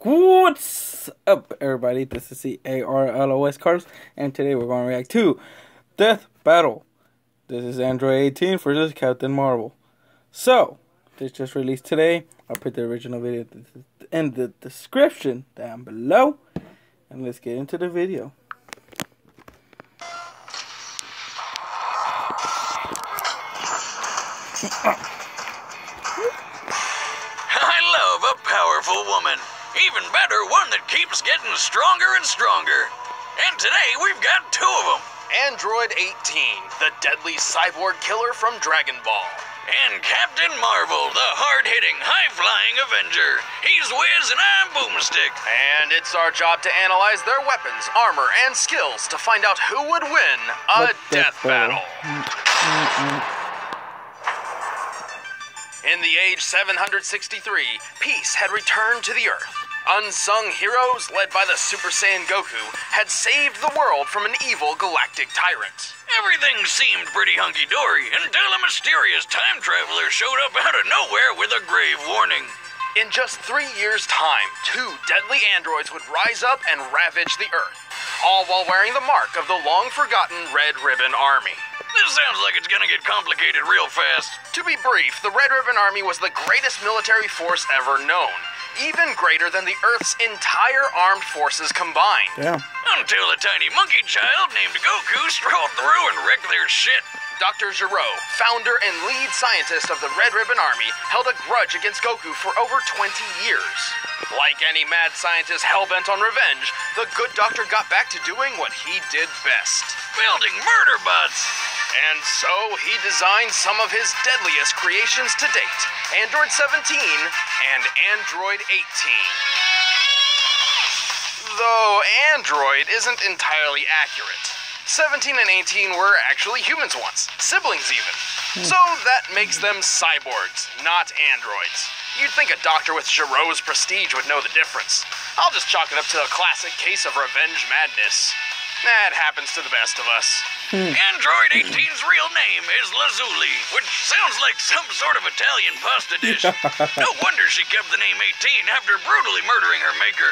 What's up, everybody? This is CARLOS Carlos, and today we're going to react to Death Battle. This is Android 18 versus Captain Marvel. So, this just released today. I'll put the original video in the description down below, and let's get into the video. I love a powerful woman. Even better, one that keeps getting stronger and stronger. And today, we've got two of them. Android 18, the deadly cyborg killer from Dragon Ball. And Captain Marvel, the hard-hitting, high-flying Avenger. He's Wiz and I'm Boomstick. And it's our job to analyze their weapons, armor, and skills to find out who would win a death battle. In the age 763, peace had returned to the Earth. Unsung heroes, led by the Super Saiyan Goku, had saved the world from an evil galactic tyrant. Everything seemed pretty hunky-dory until a mysterious time traveler showed up out of nowhere with a grave warning. In just 3 years' time, two deadly androids would rise up and ravage the Earth, all while wearing the mark of the long-forgotten Red Ribbon Army. This sounds like it's gonna get complicated real fast. To be brief, the Red Ribbon Army was the greatest military force ever known, even greater than the Earth's entire armed forces combined. Yeah. Until a tiny monkey child named Goku strolled through and wrecked their shit. Dr. Gero, founder and lead scientist of the Red Ribbon Army, held a grudge against Goku for over 20 years. Like any mad scientist hell-bent on revenge, the good doctor got back to doing what he did best. Building murder bots. And so he designed some of his deadliest creations to date, Android 17 and Android 18. Though Android isn't entirely accurate. 17 and 18 were actually humans once, siblings even. So that makes them cyborgs, not androids. You'd think a doctor with Gero's prestige would know the difference. I'll just chalk it up to a classic case of revenge madness. That happens to the best of us. Android 18's real name is Lazuli, which sounds like some sort of Italian pasta dish. No wonder she kept the name 18 after brutally murdering her maker.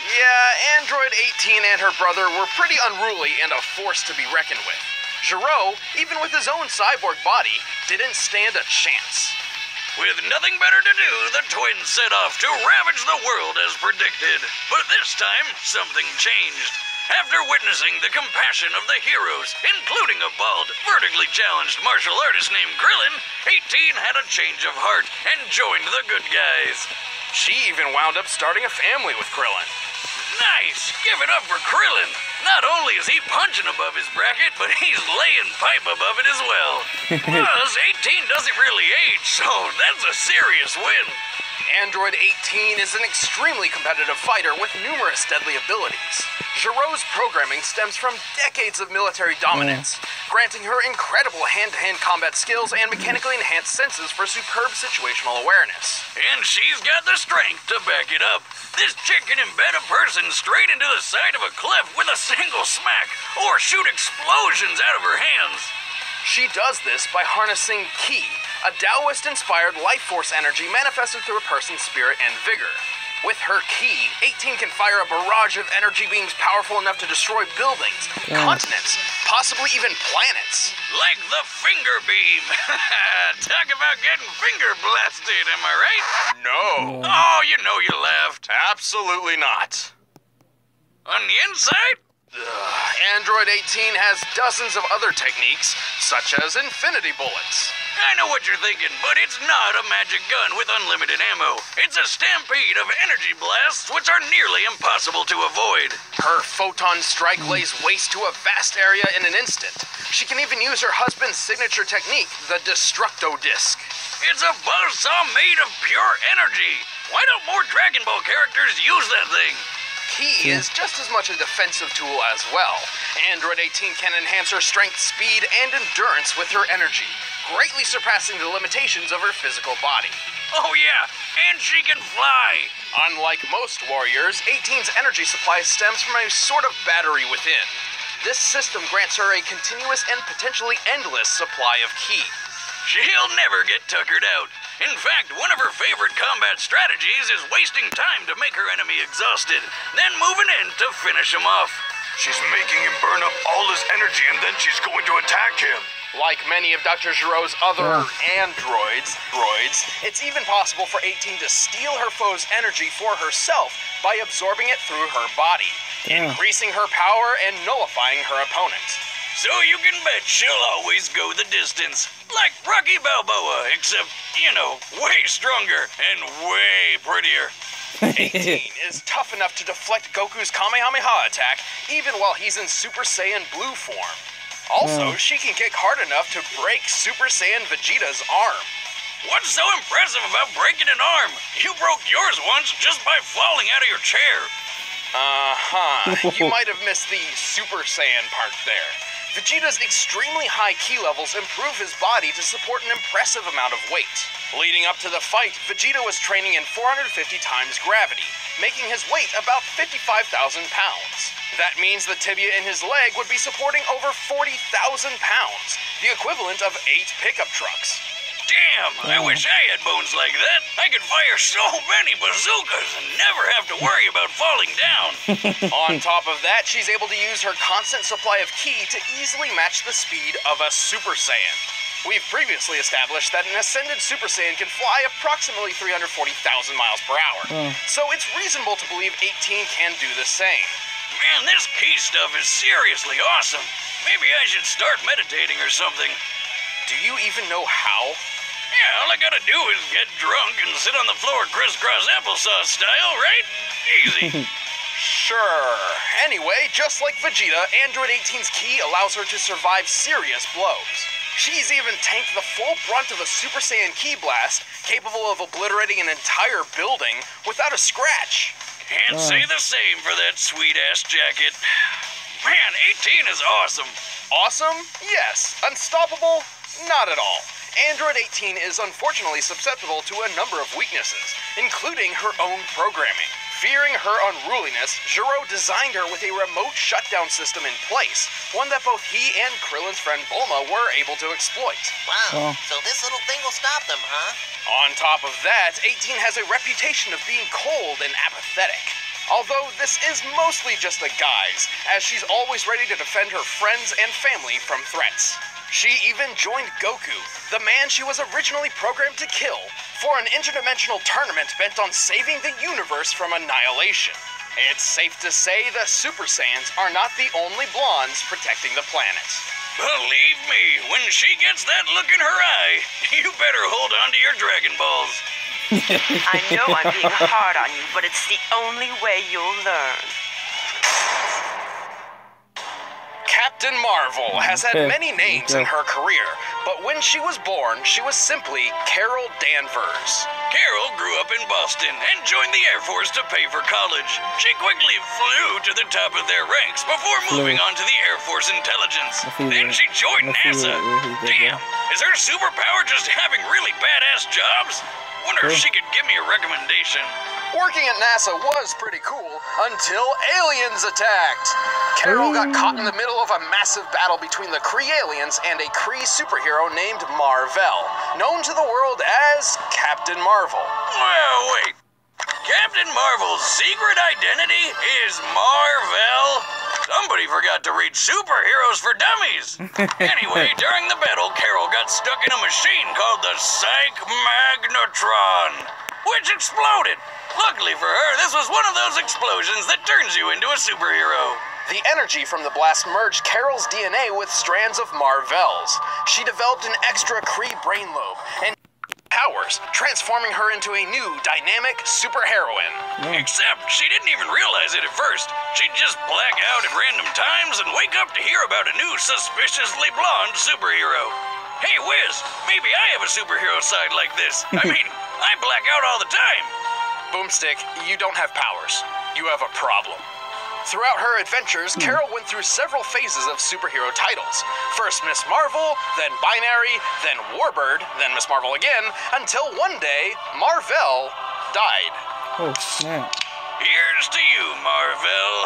Yeah, Android 18 and her brother were pretty unruly and a force to be reckoned with. Gero, even with his own cyborg body, didn't stand a chance. With nothing better to do, the twins set off to ravage the world as predicted. But this time, something changed. After witnessing the compassion of the heroes, including a bald, vertically challenged martial artist named Krillin, 18 had a change of heart and joined the good guys. She even wound up starting a family with Krillin. Nice! Give it up for Krillin! Not only is he punching above his bracket, but he's laying pipe above it as well. Plus, 18 doesn't really age, so that's a serious win. Android 18 is an extremely competitive fighter with numerous deadly abilities. Gero's programming stems from decades of military dominance, granting her incredible hand-to-hand combat skills and mechanically enhanced senses for superb situational awareness. And she's got the strength to back it up. This chick can embed a person straight into the side of a cliff with a single smack, or shoot explosions out of her hands. She does this by harnessing Ki, a Taoist-inspired life force energy manifested through a person's spirit and vigor. With her Ki, 18 can fire a barrage of energy beams powerful enough to destroy buildings, continents, possibly even planets. Like the finger beam. Talk about getting finger blasted, am I right? No. Oh, you know you laughed. Absolutely not. On the inside? Android 18 has dozens of other techniques, such as infinity bullets. I know what you're thinking, but it's not a magic gun with unlimited ammo. It's a stampede of energy blasts, which are nearly impossible to avoid. Her photon strike lays waste to a vast area in an instant. She can even use her husband's signature technique, the Destructo Disc. It's a buzzsaw made of pure energy. Why don't more Dragon Ball characters use that thing? Ki is just as much a defensive tool as well. Android 18 can enhance her strength, speed, and endurance with her energy, greatly surpassing the limitations of her physical body. Oh yeah, and she can fly! Unlike most warriors, 18's energy supply stems from a sort of battery within. This system grants her a continuous and potentially endless supply of Ki. She'll never get tuckered out. In fact, one of her favorite combat strategies is wasting time to make her enemy exhausted, then moving in to finish him off. She's making him burn up all his energy and then she's going to attack him. Like many of Dr. Giro's other androids, it's even possible for 18 to steal her foe's energy for herself by absorbing it through her body, increasing her power and nullifying her opponent. So you can bet she'll always go the distance. Like Rocky Balboa, except, you know, way stronger and way prettier. 18 is tough enough to deflect Goku's Kamehameha attack even while he's in Super Saiyan Blue form. Also, she can kick hard enough to break Super Saiyan Vegeta's arm. What's so impressive about breaking an arm? You broke yours once just by falling out of your chair. You might have missed the Super Saiyan part there. Vegeta's extremely high ki levels improve his body to support an impressive amount of weight. Leading up to the fight, Vegeta was training in 450 times gravity, making his weight about 55,000 pounds. That means the tibia in his leg would be supporting over 40,000 pounds, the equivalent of 8 pickup trucks. Damn, I wish I had bones like that. I could fire so many bazookas and never have to worry about falling down. On top of that, she's able to use her constant supply of ki to easily match the speed of a Super Saiyan. We've previously established that an ascended Super Saiyan can fly approximately 340,000 miles per hour. So it's reasonable to believe 18 can do the same. Man, this ki stuff is seriously awesome. Maybe I should start meditating or something. Do you even know how? Yeah, all I gotta do is get drunk and sit on the floor crisscross applesauce style, right? Easy. Sure. Anyway, just like Vegeta, Android 18's ki allows her to survive serious blows. She's even tanked the full brunt of a Super Saiyan ki blast, capable of obliterating an entire building without a scratch. Can't say the same for that sweet-ass jacket. Man, 18 is awesome. Awesome? Yes. Unstoppable? Not at all. Android 18 is unfortunately susceptible to a number of weaknesses, including her own programming. Fearing her unruliness, Gero designed her with a remote shutdown system in place, one that both he and Krillin's friend Bulma were able to exploit. Wow, so this little thing will stop them, huh? On top of that, 18 has a reputation of being cold and apathetic. Although this is mostly just a guise, as she's always ready to defend her friends and family from threats. She even joined Goku, the man she was originally programmed to kill, for an interdimensional tournament bent on saving the universe from annihilation. It's safe to say the Super Saiyans are not the only blondes protecting the planet. Believe me, when she gets that look in her eye, you better hold on to your Dragon Balls. I know I'm being hard on you, but it's the only way you'll learn. Captain Marvel has had many names in her career, but when she was born, she was simply Carol Danvers. Carol grew up in Boston and joined the Air Force to pay for college. She quickly flew to the top of their ranks before moving on to the Air Force Intelligence. Then she joined NASA. Damn, is her superpower just having really badass jobs? Wonder if she could give me a recommendation. Working at NASA was pretty cool until aliens attacked. Carol got caught in the middle of a massive battle between the Kree aliens and a Kree superhero named Mar-Vell, known to the world as Captain Marvel. Well, wait. Captain Marvel's secret identity is Mar-Vell? Somebody forgot to read Superheroes for Dummies. Anyway, during the battle, Carol got stuck in a machine called the Psych Magnetron, which exploded. Luckily for her, this was one of those explosions that turns you into a superhero. The energy from the blast merged Carol's DNA with strands of Mar-Vell's. She developed an extra Kree brain lobe and powers, transforming her into a new, dynamic superheroine. Except she didn't even realize it at first. She'd just black out at random times and wake up to hear about a new, suspiciously blonde superhero. Hey, Wiz, maybe I have a superhero side like this. I mean, I black out all the time. Boomstick, you don't have powers. You have a problem. Throughout her adventures, Carol went through several phases of superhero titles. First Miss Marvel, then Binary, then Warbird, then Miss Marvel again, until one day, Mar-Vell died. Oh, snap. Here's to you, Mar-Vell.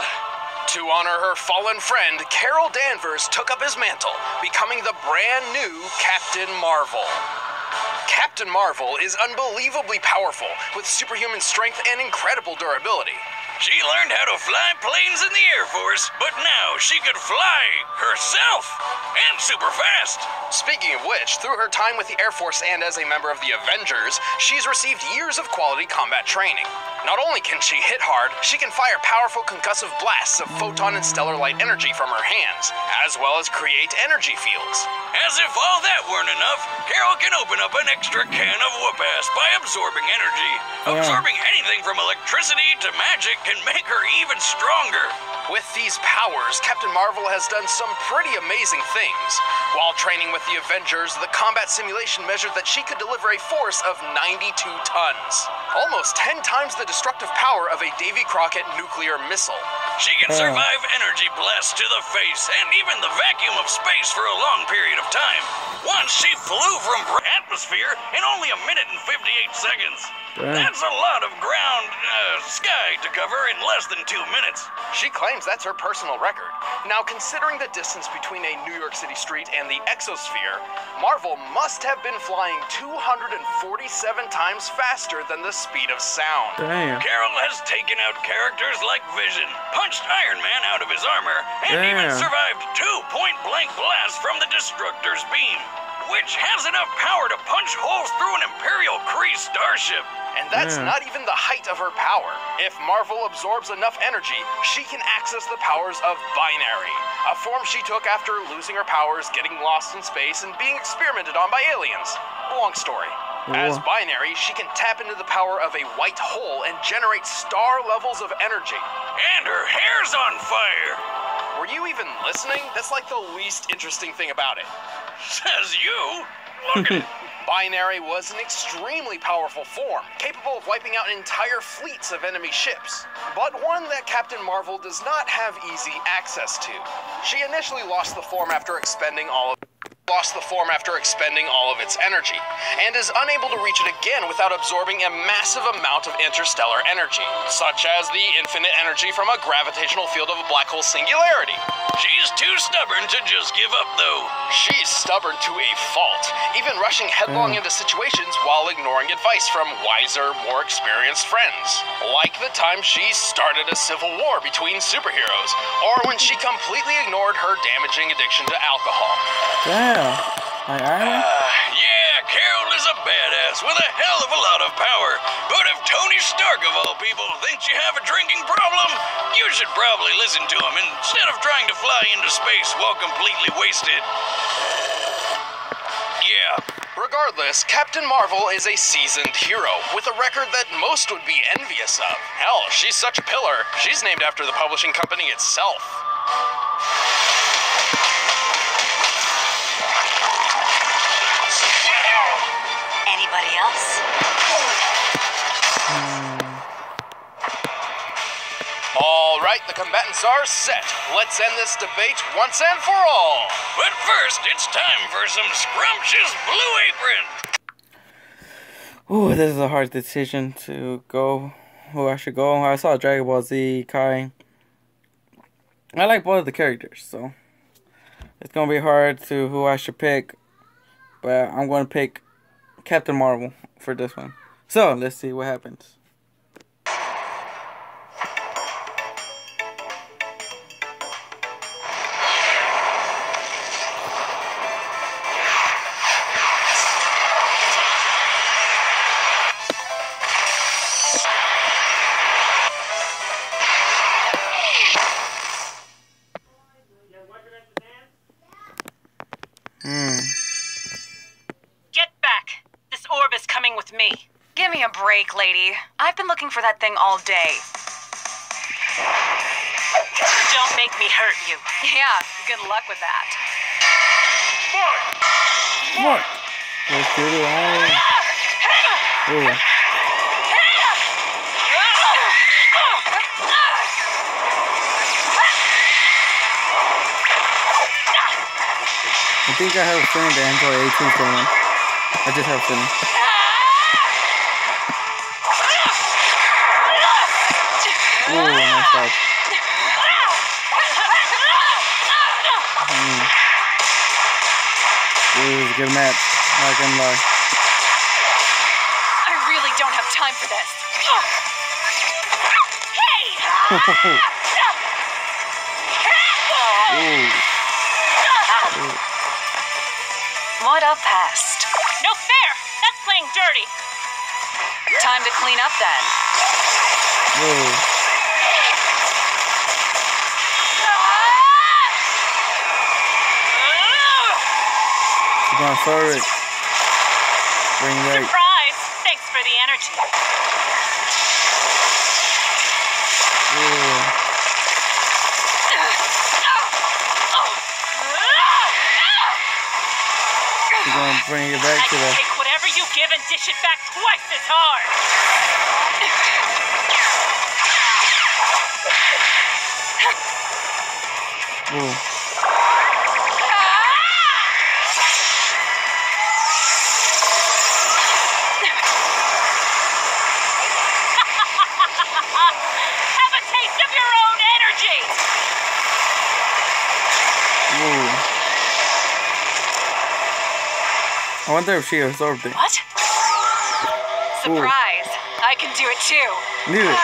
To honor her fallen friend, Carol Danvers took up his mantle, becoming the brand new Captain Marvel. Captain Marvel is unbelievably powerful, with superhuman strength and incredible durability. She learned how to fly planes in the Air Force, but now she could fly herself and super fast. Speaking of which, through her time with the Air Force and as a member of the Avengers, she's received years of quality combat training. Not only can she hit hard, she can fire powerful concussive blasts of photon and stellar light energy from her hands, as well as create energy fields. As if all that weren't enough, Carol can open up an extra can of whoop-ass by absorbing energy. Absorbing anything from electricity to magic can make her even stronger. With these powers, Captain Marvel has done some pretty amazing things. While training with the Avengers, the combat simulation measured that she could deliver a force of 92 tons. Almost 10 times the destructive power of a Davy Crockett nuclear missile. She can survive energy blasts to the face and even the vacuum of space for a long period of time. Once she flew from atmosphere in only 1 minute and 58 seconds. That's a lot of sky to cover in less than 2 minutes. She claims that's her personal record. Now, considering the distance between a New York City street and the exosphere, Marvel must have been flying 247 times faster than the speed of sound. Damn. Carol has taken out characters like Vision, punched Iron Man out of his armor, and even survived 2 point-blank blasts from the Destructor's beam, which has enough power to punch holes through an Imperial Kree starship. And that's not even the height of her power. If Marvel absorbs enough energy, she can access the powers of Binary, a form she took after losing her powers, getting lost in space, and being experimented on by aliens. Long story. As Binary, she can tap into the power of a white hole and generate star levels of energy. And her hair's on fire. Were you even listening? That's like the least interesting thing about it. Says you. Look at it. Binary was an extremely powerful form, capable of wiping out entire fleets of enemy ships, but one that Captain Marvel does not have easy access to. She initially lost the form after expending all of its energy, and is unable to reach it again without absorbing a massive amount of interstellar energy, such as the infinite energy from a gravitational field of a black hole singularity. She's too stubborn to just give up, though. She's stubborn to a fault, even rushing headlong into situations while ignoring advice from wiser, more experienced friends. Like the time she started a civil war between superheroes, or when she completely ignored her damaging addiction to alcohol. Damn. Like Iron Man? Yeah, Carol is a badass with a hell of a lot of power. But if Tony Stark, of all people, thinks you have a drinking problem, you should probably listen to him instead of trying to fly into space while completely wasted. Yeah. Regardless, Captain Marvel is a seasoned hero with a record that most would be envious of. Hell, she's such a pillar, she's named after the publishing company itself. Anybody else? All right, the combatants are set. Let's end this debate once and for all. But first, it's time for some scrumptious Blue Apron. Ooh, this is a hard decision to go. Who I should go. I saw Dragon Ball Z, Kai. I like both of the characters, so it's gonna be hard to who I should pick. But I'm gonna pick Captain Marvel for this one. So let's see what happens. Get back! This orb is coming with me. Give me a break, lady. I've been looking for that thing all day. Don't make me hurt you. Yeah, good luck with that. What? Let's do it all. Ooh. I think I have a feeling the Android 18 is going on. I just have a feeling. Ooh, nice fight. Ooh, it was a good match. Not gonna lie. What a pest. No fair! That's playing dirty. Time to clean up then. She's going forward. Bring right. Surprise! Thanks for the energy. She's going to bring it back I to can the... take whatever you give and dish it back twice as hard. Ooh. Have a taste of your own energy. Ooh. I wonder if she absorbed it. What? Surprise. I can do it too. Knew it.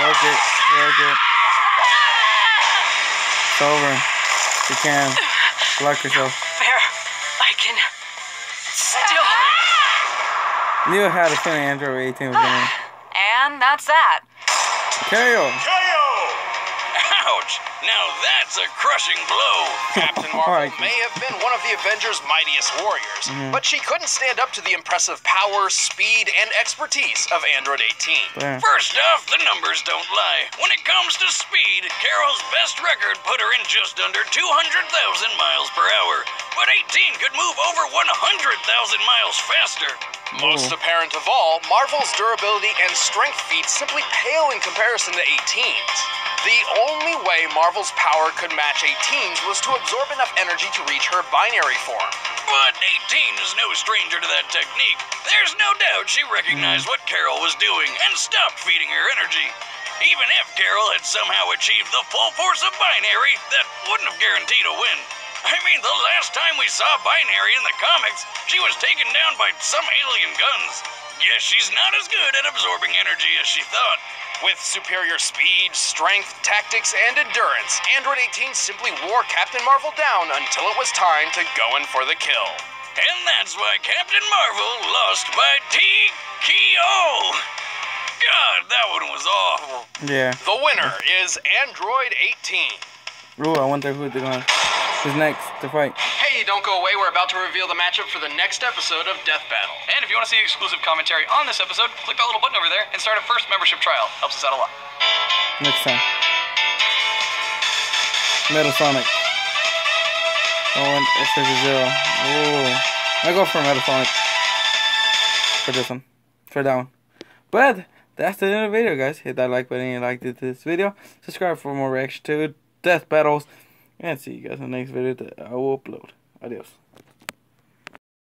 Work it. Work it. It's over. You can. Block yourself. There. I can still. Knew how to finish Android 18 was going. And that's that. KO. Ouch! Now that's a crushing blow. Captain Marvel Alright. may have been one of the Avengers' mightiest warriors, but she couldn't stand up to the impressive power, speed, and expertise of Android 18. There. First off, the numbers don't lie. When it comes to speed, Carol's best record put her in just under 200,000 miles per hour. But 18 could move over 100,000 miles faster. Most apparent of all, Marvel's durability and strength feats simply pale in comparison to 18's. The only way Marvel's power could match 18's was to absorb enough energy to reach her binary form. But 18 is no stranger to that technique. There's no doubt she recognized what Carol was doing and stopped feeding her energy. Even if Carol had somehow achieved the full force of binary, that wouldn't have guaranteed a win. I mean, the last time we saw binary in the comics, she was taken down by some alien guns. Guess she's not as good at absorbing energy as she thought. With superior speed, strength, tactics, and endurance, Android 18 simply wore Captain Marvel down until it was time to go in for the kill. And that's why Captain Marvel lost by TKO. God, that one was awful. Yeah. The winner is Android 18. Ooh, I wonder who's next to fight. Hey, don't go away. We're about to reveal the matchup for the next episode of Death Battle. And if you want to see exclusive commentary on this episode, click that little button over there and start a first membership trial. Helps us out a lot. Next time. Metal Sonic. Oh, it says a 0. Ooh. I go for Metal Sonic. For this one. For that one. But that's the end of the video, guys. Hit that like button if you liked this video. Subscribe for more reaction to Death Battles. And see you guys in the next video that I will upload. Adios.